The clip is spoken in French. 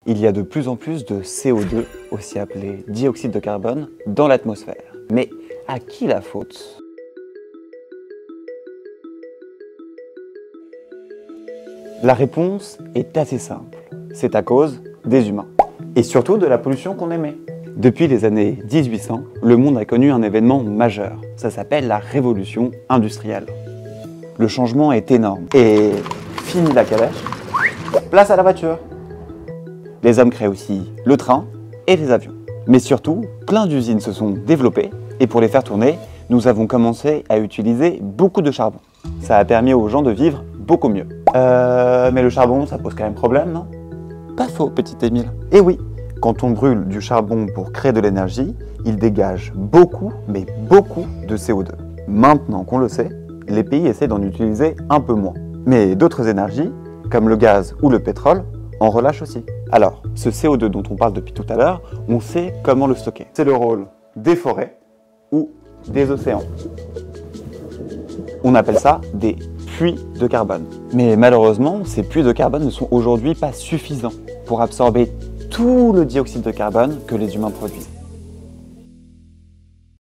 il y a de plus en plus de CO2, aussi appelé dioxyde de carbone, dans l'atmosphère. Mais à qui la faute? La réponse est assez simple. C'est à cause des humains. Et surtout de la pollution qu'on émet. Depuis les années 1800, le monde a connu un événement majeur. Ça s'appelle la révolution industrielle. Le changement est énorme. Et fini la calèche, place à la voiture. Les hommes créent aussi le train et les avions. Mais surtout, plein d'usines se sont développées et pour les faire tourner, nous avons commencé à utiliser beaucoup de charbon. Ça a permis aux gens de vivre beaucoup mieux. Mais le charbon, ça pose quand même problème, non? Pas faux, petit Émile. Et oui, quand on brûle du charbon pour créer de l'énergie, il dégage beaucoup, mais beaucoup de CO2. Maintenant qu'on le sait, les pays essaient d'en utiliser un peu moins. Mais d'autres énergies, comme le gaz ou le pétrole, en relâchent aussi. Alors, ce CO2 dont on parle depuis tout à l'heure, on sait comment le stocker. C'est le rôle des forêts ou des océans. On appelle ça des puits de carbone. Mais malheureusement, ces puits de carbone ne sont aujourd'hui pas suffisants pour absorber tout le dioxyde de carbone que les humains produisent.